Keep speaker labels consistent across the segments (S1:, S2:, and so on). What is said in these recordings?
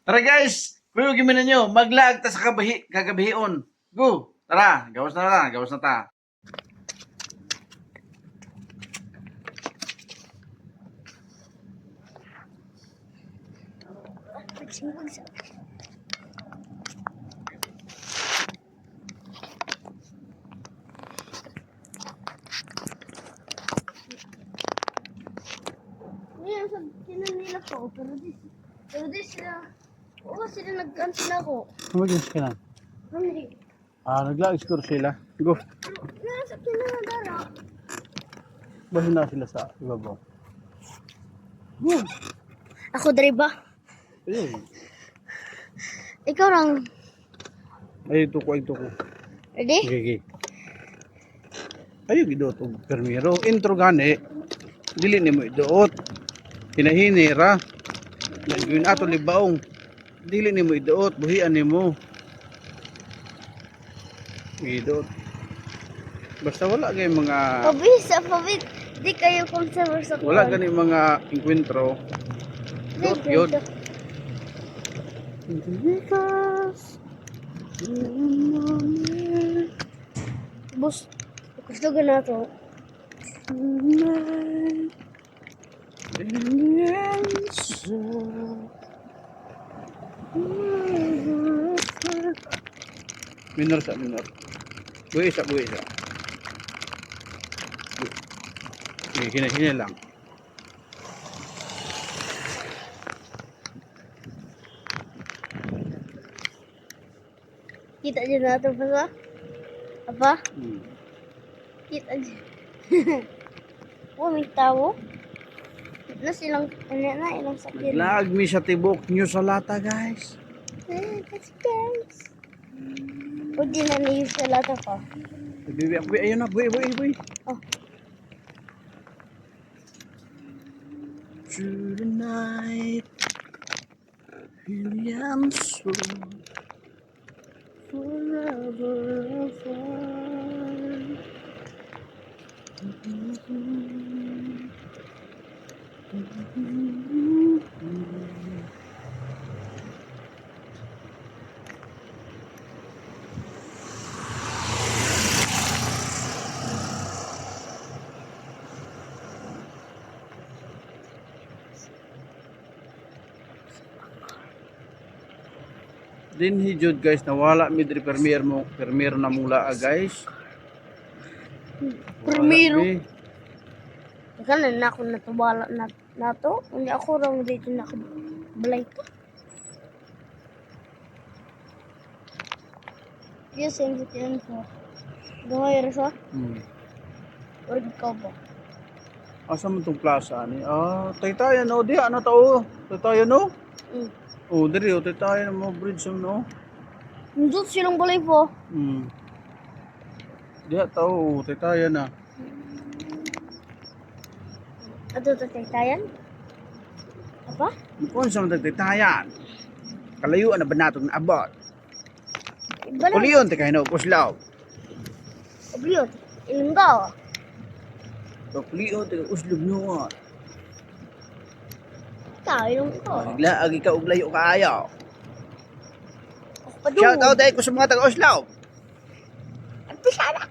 S1: Tara guys, kuyog na nyo, maglag ta sa kagabihion. Go, tara, gawas na ta.
S2: Ngayon, sila nila ko, pero di sila, oo, sila nag-cancel ako.
S3: Mag-ins ka na.
S2: Hindi.
S3: Nagla-score sila. Go.
S2: Ngayon, sa kinadara.
S3: Bahin na sila sa ibabaw.
S2: Ako, dari ba?
S3: Ayun.
S2: Ikaw lang.
S3: Ay, ito ko.
S2: Ready?
S3: Okay. Ayun, gidoot og permiro. Intro gani. Dili ni mo idoot. Hinahinira. Nagawin ato libaong. Dili ni mo idoot. Buhian ni mo. Idoot. Basta wala gay mga...
S2: Pabit. Di kayo conserver sa
S3: Wala gani mga enkwentro. Doot yun.
S2: Bus, gusto ko na to.
S3: Minor. Buhi sa. Hina lang.
S2: Kita aja na to pa Apa? Kita aja. Oh, may tao. Na silang, ilang sakyan.
S3: Naglaag mi sa tibok nyo sa lata, guys.
S2: Guys. O di na niyo sa lata pa.
S3: Buhi, ayun na, buhi.
S2: Oh.
S3: Through the night, Williams Road, forever afar. Din hijud guys, nawala mi diri permier na mula guys.
S2: Primero.
S3: Wala, mi.
S2: Kana na ako natubala na to. Hindi ako rang dito nakabalay to. Yes, ang gitian ko. Gaway rasa? Or ikaw ba?
S3: Asa man tong plaza ni? Taytayan no, di ana tao. Taytayan no? Diri taytayan mo bridge no.
S2: Nandun silang balay po.
S3: Diha tao, taytayan na.
S2: Ato tataytayan? Apa?
S3: Kung sa man taytayan. Kalayuan na ba natong naabot?
S2: Balay.
S3: Kuliyon te kahino puslaw.
S2: Obliot. Ilunggaw.
S3: Kuliyon te uslog no.
S2: Ilunggaw.
S3: Naglaag ikaw og layo kaayo.
S2: Ako
S3: Shout out ko sa mga taga-Uslaw.
S2: Pisala.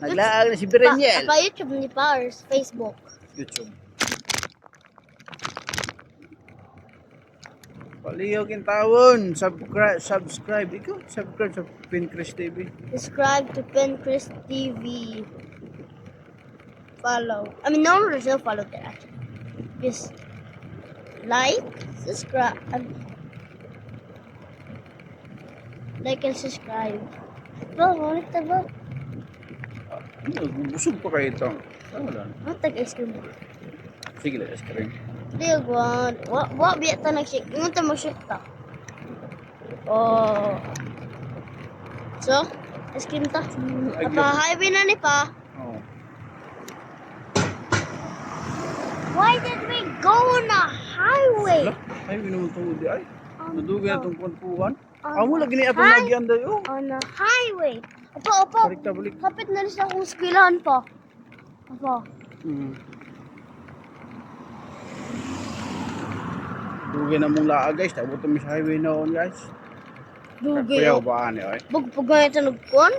S3: Naglaag na si Bereniel.
S2: Apa YouTube ni Powers, Facebook.
S3: YouTube. Paliyo kintawon, subscribe ikaw, subscribe sa Pincris TV.
S2: Subscribe to Pencris TV. Follow. No, there's no follow there actually. Just like, subscribe, like and subscribe. Bro, ulit na ba?
S3: Busog pa kayo ito. Wala.
S2: Ano tag-ice cream mo?
S3: Sige lang, ice cream.
S2: Hindi, wa biya ta nag-shake. Ingon ta mag-shake ta. Oh. So, ice cream ta. Apa-highway na ni pa.
S3: Oh.
S2: Why did we go on a highway?
S3: Ay, naman itong udi ay. Nadugay na itong kwanpuan.
S2: On
S3: Amo lagi ni atong
S2: hi-
S3: nagyan dayo.
S2: On a highway. Opo.
S3: Balik ta balik.
S2: Kapit na rin sa akong skwilahan pa. Opo.
S3: Dugay na mong laa guys, tabot kami sa highway noon guys.
S2: Dugay.
S3: Kuyaw ba ani oy?
S2: Bugpugay ito nagkon.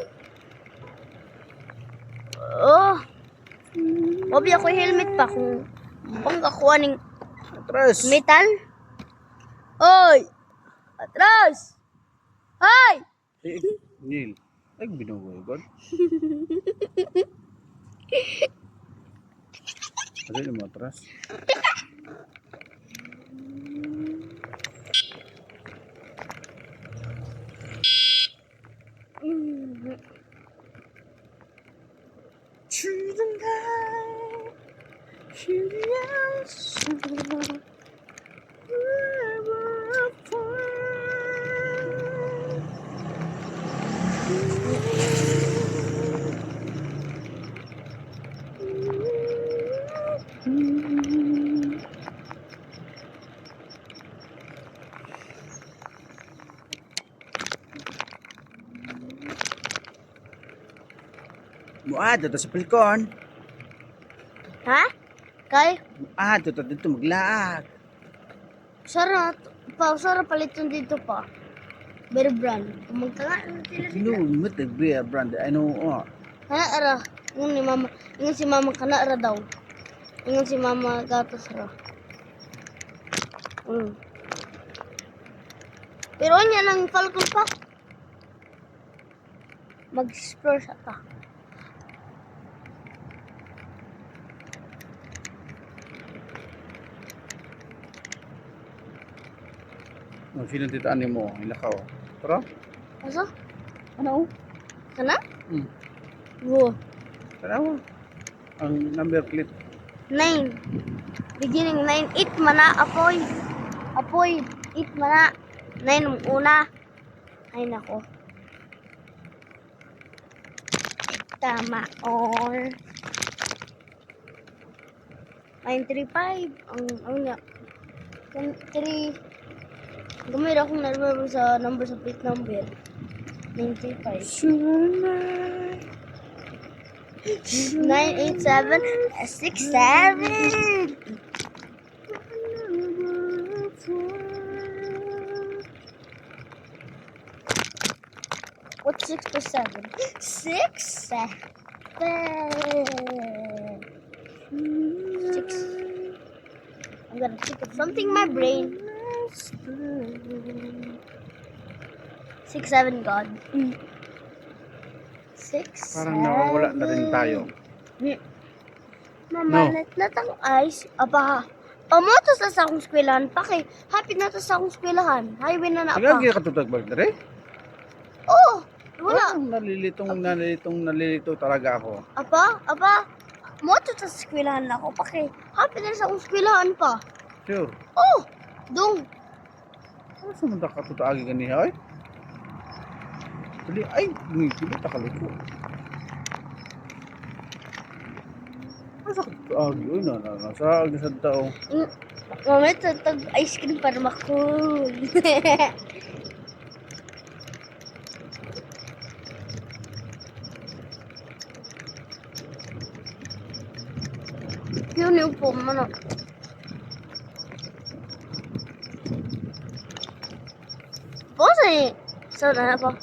S2: Oh. Obi ako helmet pa kung bang kakuha ng
S3: Atras.
S2: metal. Oy! Atras! Hoy!
S3: Nil. Ay binugoy god. Ano mo atras?
S2: Through the night, through the ocean, wherever I find.
S3: Muad ta sa pilkon.
S2: Ha? Kay,
S3: Muad ta dito maglaag.
S2: Sara paliton dito pa. Better brand. Kung magkanga, sila.
S3: Sinumit nagbiya brand. Ano oh.
S2: Kana ara, ingon si mama kana ara daw. Ingon si mama gatas ra. Pero nya nang Falcon pa. Mag-explore sa ta.
S3: Ang sinuntitaan ni mo, ilakaw. Tara.
S2: Asa?
S3: Ano?
S2: Kana?
S3: Hmm.
S2: Wo.
S3: Tanawa. Ang number plate.
S2: 9. Beginning 9. 8 mana apoy. Apoy. 8 mana. 9 ang una. Ay nako. Tama. Or 935. Ang nga. 3. Gamay akong number sa plate number. 935. 987 67. What's 6 to 7? 6 7. 6. I'm gonna think of something in my brain. 6 7 God. 6
S3: Parang nawawala na rin tayo.
S2: Mamalat na tang ice. Aba, pamotos na sa akong eskwelahan pa kay. Happy na to sa akong eskwelahan. Highway na na pa.
S3: Sige, katutag ba dere?
S2: Oo, wala.
S3: Nalilito talaga ako.
S2: Aba, motos na sa eskwelahan na ako pa kay. Happy na sa akong eskwelahan pa.
S3: Sure.
S2: Oh, dong.
S3: Ano sa mga katutagi ganiha ay? Dali, ay, hindi takaliko. Ano sa katutagi? Uy, nasaag na sa tao.
S2: Mamaya tatag ice cream para makul. Yun yung po, ano. Pause eh. So, na po.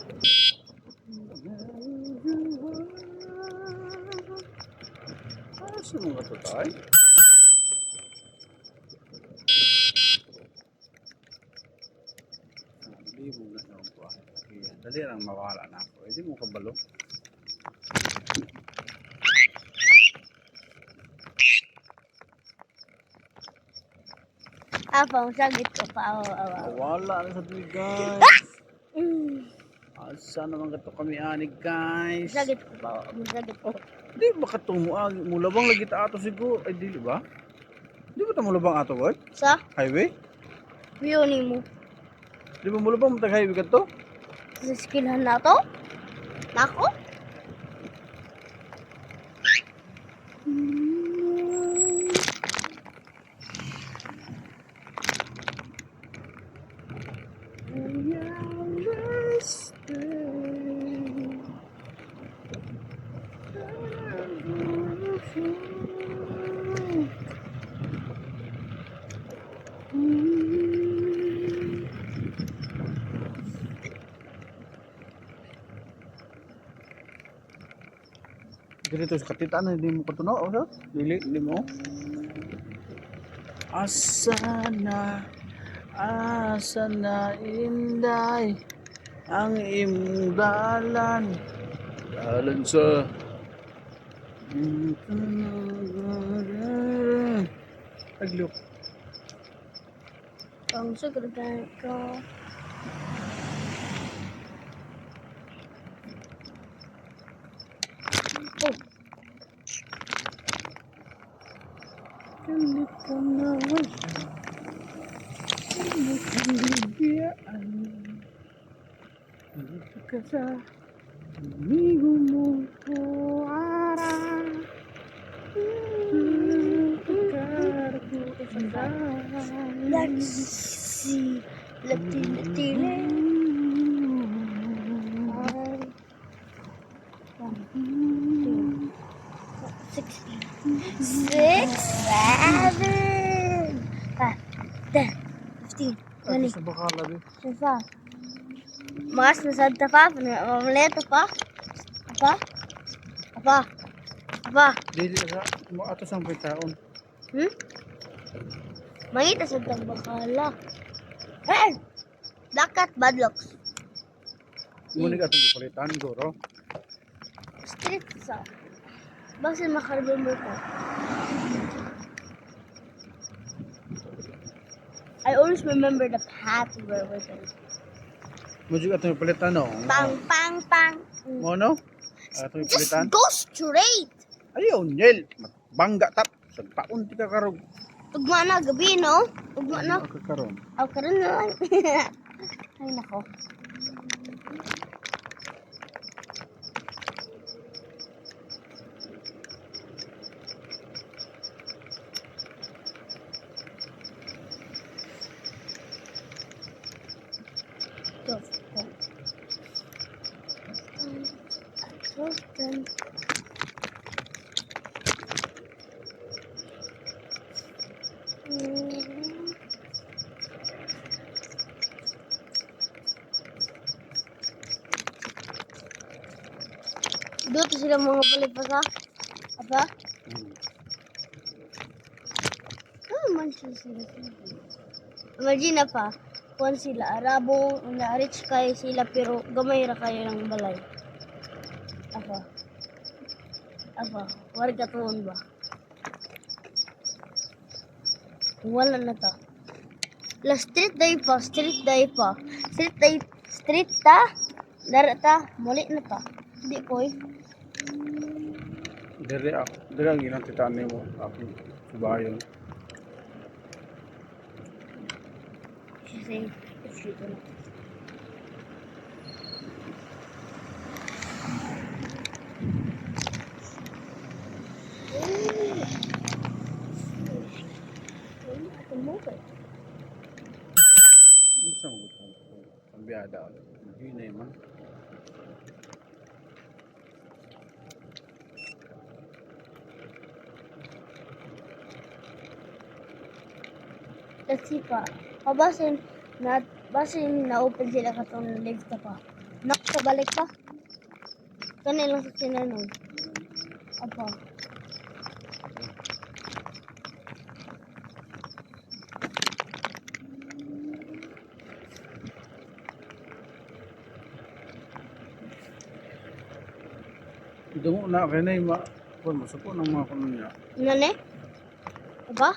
S3: Ano sa mga katutagi? Hindi mo na naman po. Dali lang mawala na ako. Hindi mo kabalo.
S2: Apang sagit ko pa.
S3: Wala na sa tuwi guys. Asa naman kato kami anig guys.
S2: Sagit ko pa. Sagit ko.
S3: Di ba katumo mulabang lagi ta ato siguro. Ay dili ba? Di ba ta mulabang ato boy?
S2: Sa?
S3: Highway?
S2: View ni mo.
S3: Di ba mulabang matag highway kato?
S2: Sa skillhan na to? Nako?
S3: Dito sa katitaan, hindi mo katunaw. O, so? Hindi mo. Asa na inday ang imong dalan. Dalan sa Aglok.
S2: Ang sugargan ko. Oh,
S3: Kalit ka na wala. Ano kang bibiyaan? Dito ka sa amigo mo ko araw.
S2: let's see. Latili. Six, 7, 5, 10, 15, 20,
S3: Sa bakala di.
S2: 25. Mas nasad pa, mamaleto pa. Apa?
S3: Dili sa mo ato sang taon.
S2: Mangita sa bakala. Hey! Dakat badlocks.
S3: Muni ka atong palitan guro.
S2: Street sa. Basta makaremember ko. I always remember the path where we're going.
S3: Mo jud atong palitan no.
S2: Pang.
S3: Mo no? Atong
S2: Just
S3: palitan.
S2: go straight.
S3: Ayaw Nel, bangga tap sa paon ti ka karon.
S2: Tugma na gabi, no? Tugma na.
S3: Ka karon.
S2: Aw, karon na lang. Ay, nako. Dito sila mga palipasa. Apa? Mansion sila. Imagine pa, kung sila Arabo, na-rich kayo sila pero gamay ra kayo ng balay. Apa? Warga tuon ba? Wala na ta. La street day pa. Street ta. Dara ta, muli na ta. Di koy.
S3: Dire ang ilang titaan nimo ako subayon.
S2: Kasi, it's dito na.
S3: Unsa mo to? Pambiyada. Hindi na man.
S2: Let's see pa. Basin na-open sila katong legs na pa. Nakabalik pa. Kanilang sa sinanong. Apa?
S3: Dungo na kanay kun masuko ng mga kuno niya.
S2: Nane? Apa?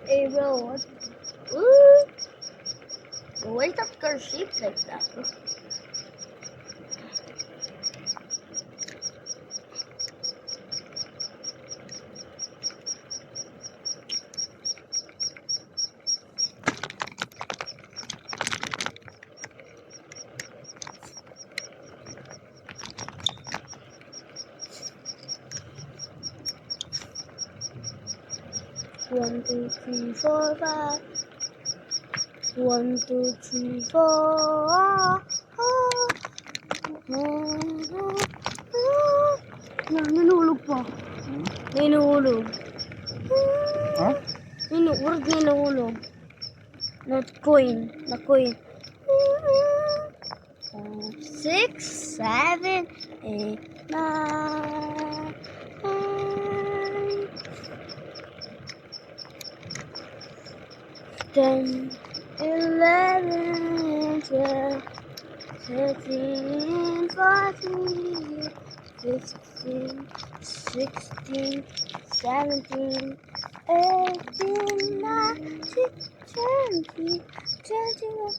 S2: Hey bro, what? Ooh. Why is that car shaped like that? One, two, three, four, five. 1, 2, 3, 4. Nanulog pa. Nanulog. Word ni nahulog. Not coin. Na coin. 6, 7, 8, 9, 10, 11, 12, 13, 14, 15, 16, 17, 18, 19, 20, 21,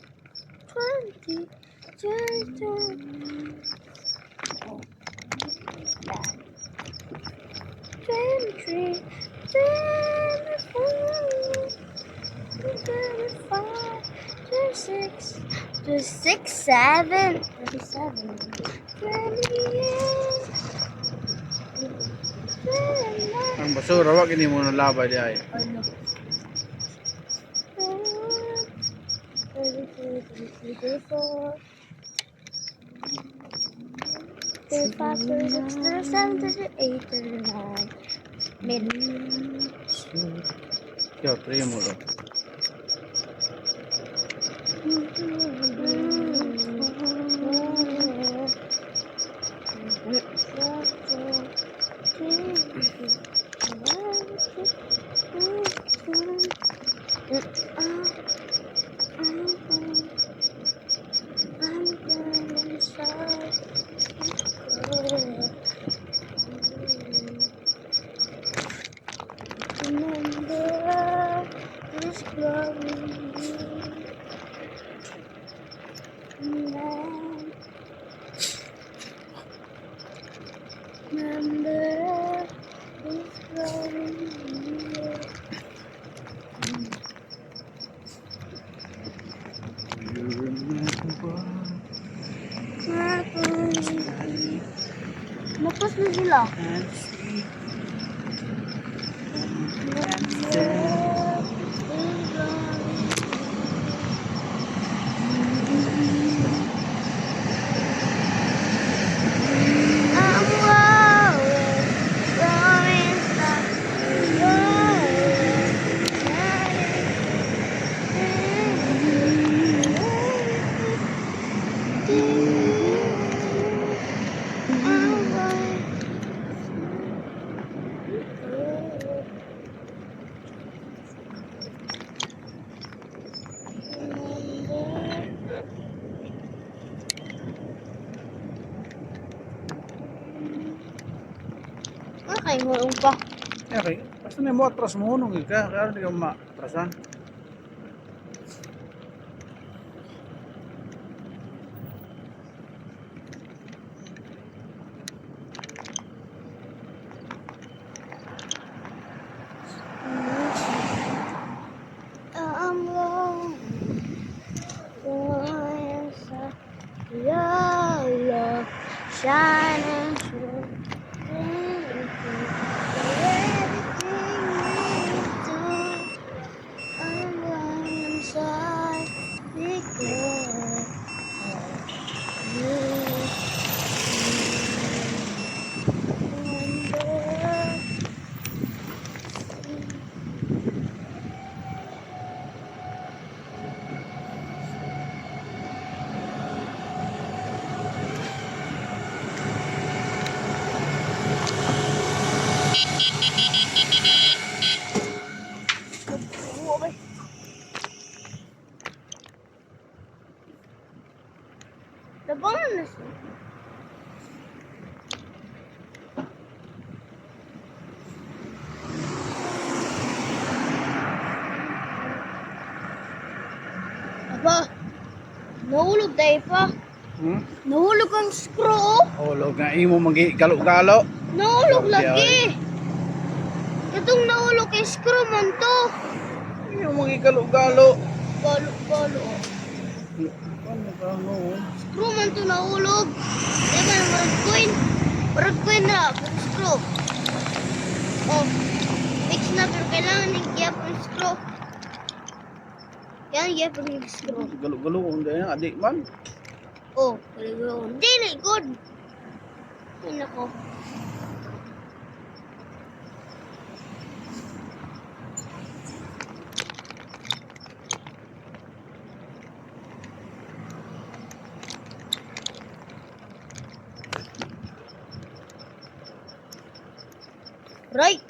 S2: 20, 22, 23, 24, 25, 26, 26, 7, 27, 28, 29,
S3: Ang basura, wag ini mo nalabay di ay.
S2: ano? 33, 34, 35, 36, 37, 38, 39. Mid.
S3: Yo, try mo ro.
S2: I'm going inside. Remember this glory. Remember this glory.
S3: You remember.
S2: Makas na sila. Okay, hulong pa.
S3: Okay, basta na mo atras mo nung ika, kaya hindi ka maatrasan.
S2: I'm low. Your love shining through everything you do. I'm lying inside because of you. Labangan na siya. Aba, nahulog tayo pa. Nahulog ang screw.
S3: Hulog nga imo magi galo-galo.
S2: Nahulog
S3: Grabe,
S2: lagi. Itong nahulog kay screw man to.
S3: Imo magi galo-galo.
S2: Galo-galo.
S3: Ano ka no?
S2: Screw man to nahulog. Teka, marag coin. Marag coin na. Screw. Oh, fix na pero kailangan ng gyapon screw. Kailangan gyapon ng screw.
S3: Galo-galo unday na adik man.
S2: Oh, kaligaw. Dili, good. Ay, nako. Right.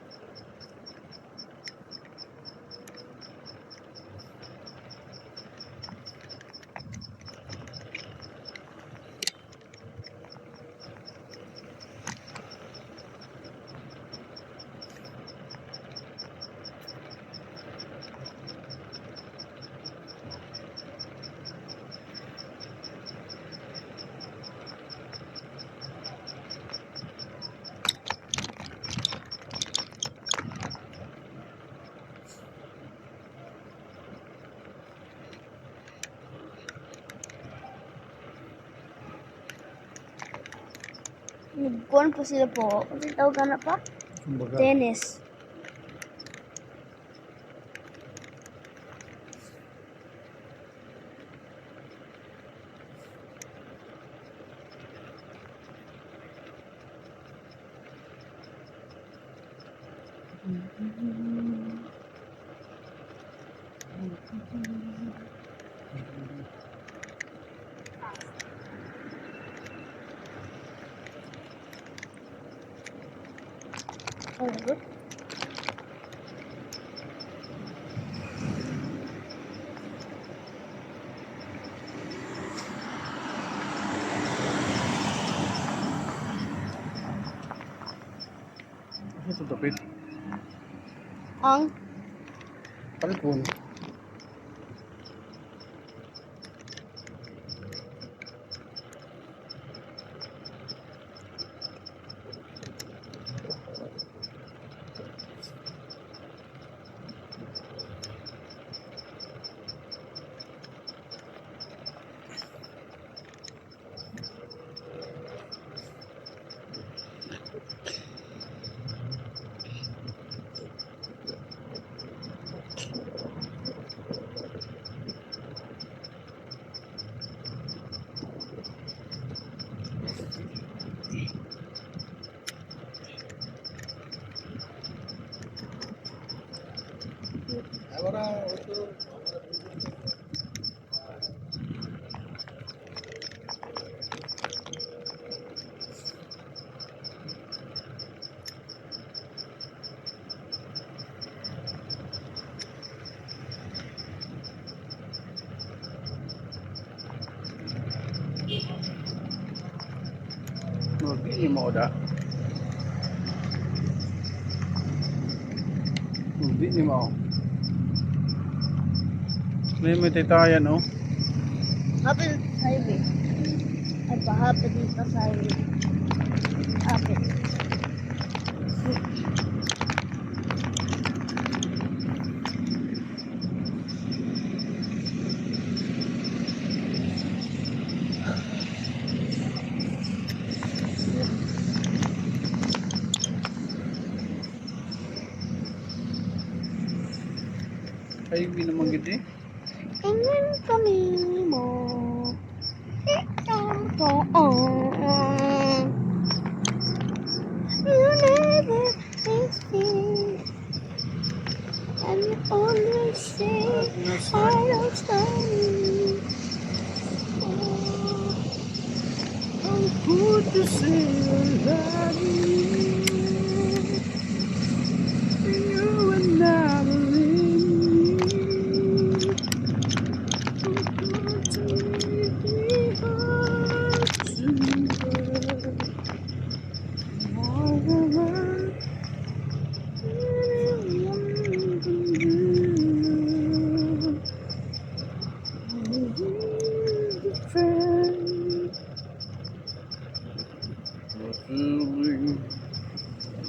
S2: Nagkuhan pa sila po. Ano tawag na pa?
S3: Kumbaga,
S2: Tennis. Oh, good.
S3: ano ito tapit?
S2: Ang
S3: Palpon. Hindi ni mo da. Hindi ni mo. May titayan oh.
S2: hapit highway. Ay, pahapit dito sa highway. Hapit.
S3: Highway naman gid eh.
S2: Ingin kami mo. You never exist. And you always say I don't stand.
S3: How good to say I love you. You and I believe me.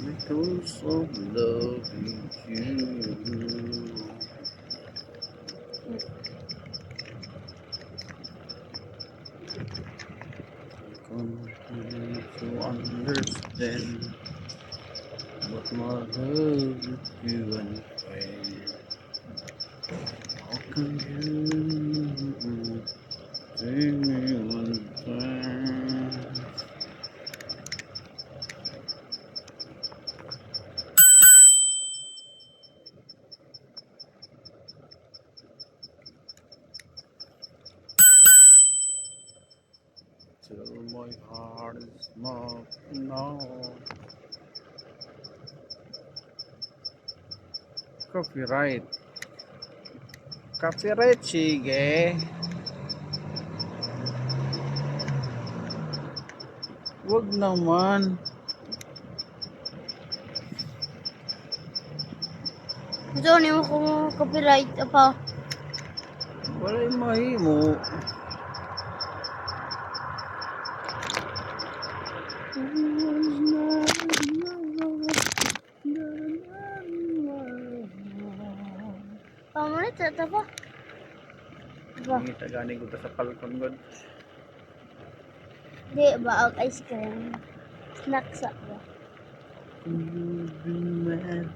S3: Because of loving you. Come to understand what my love with you and pain. How can you take me one time? Till my heart is not now. Copyright. Copyright, sige. Wag naman.
S2: Gusto niyo ko copyright apa?
S3: Wala'y mahimo.
S2: Pamanit sa pa? Ba,
S3: Ngita gani ko sa palkon god.
S2: di ba ang ice cream? Snacks ba?
S3: You'll be mad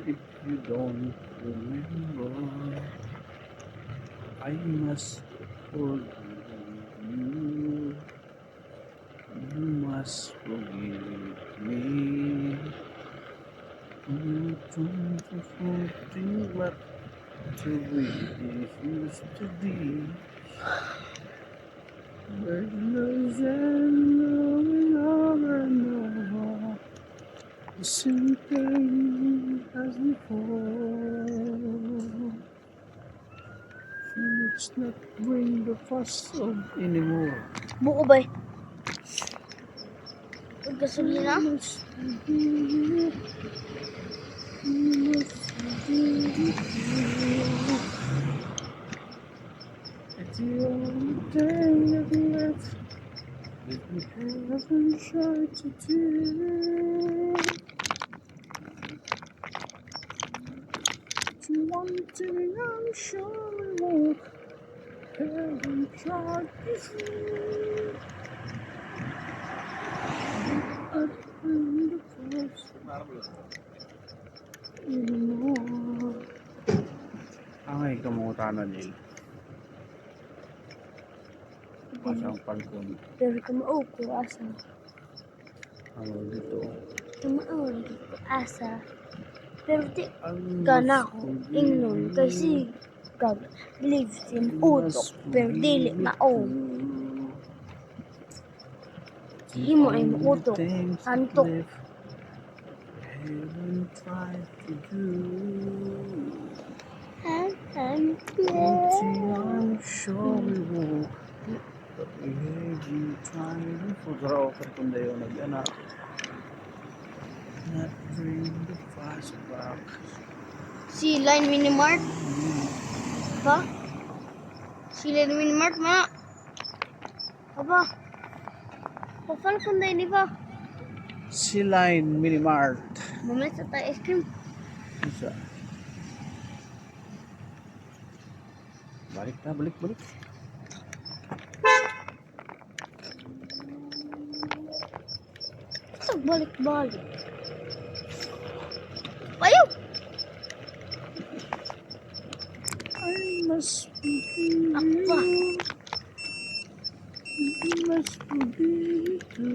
S3: if you don't remember. I must forgive you. You must forgive me. I'm trying to forget what to be used to be. But there's going over and over. The same thing as before. And it's not bring the fuss of anymore.
S2: Buko ba? Huwag gasolina?
S3: Must forgive. You must forgive. It's the only thing that left that we haven't tried to do. It's one thing I'm sure we won't haven't tried before. But in the first anymore. Ay, kamutan na Neil. Masang palkon.
S2: Pero kamao ko asa.
S3: Ano dito?
S2: Kamao ko asa. Pero di kana ko ingnon kasi kag believe sin utok pero dili mao. Himo ay mautok. Antok.
S3: Haven't tried to do.
S2: I'm
S3: I'm sure we will. But we have you trying to draw for kundayo nag-anak. Not bring the fast back.
S2: Si Line Minimart. Ba? Si Line Minimart ma. Aba. Papal kung dahil di ba?
S3: Siline Minimart.
S2: Mamaya sa tayo ice cream.
S3: Isa. Balik na, balik.
S2: Saan balik-balik? Ayaw!
S3: I must forgive
S2: Apa?
S3: you. You must forgive you.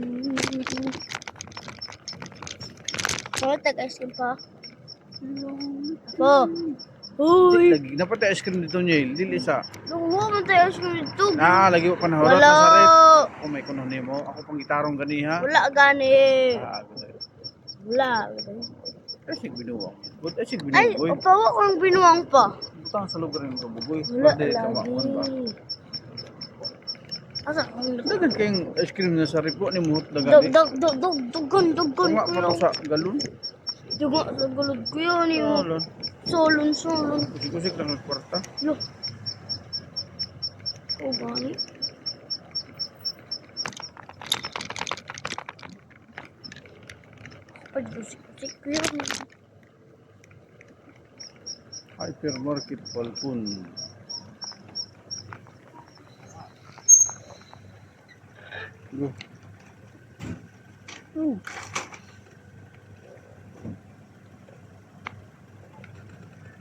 S2: Mamaya tayo ice cream pa.
S3: Oh.
S2: Uy!
S3: Lagi dapat ice cream dito niya. Dili sa.
S2: Lungo man tayo ice cream dito.
S3: Lagi pa panahon
S2: Wala!
S3: na sa rep. Oh, may kuno nimo. Ako pang gitarong ganiha.
S2: Wala gani.
S3: Good.
S2: Wala.
S3: Asig binuwang. Good asig
S2: Ay,
S3: binuwang.
S2: opawa ko ang binuwang pa.
S3: Butang sa lugar ng kabugoy.
S2: Wala
S3: Pwede sa makon ba?
S2: lagi. Asa?
S3: Dagan kayong ice cream na sa ripo ni Muhot dagan.
S2: Dugon
S3: Tunga pa raw
S2: kuyo.
S3: sa galon.
S2: Dugon sa gulod kuyo ni mo.
S3: Galon.
S2: Solon.
S3: Kusik-kusik lang ang kwarta.
S2: Yo. Oh, gani. Pag-kusik kuyo.
S3: Hypermarket Palpun. Go. Oh.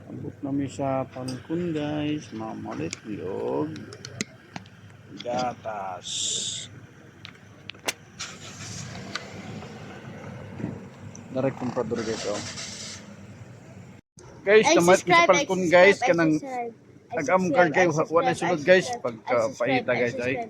S3: Abot namin sa Palpun guys. Mamalit yung gatas. Direct comprador guys. Oh. Guys, kamat sa Palpun guys. Kanang nag-amkar kayo. Wala sunod guys. Pagka pahita guys ay.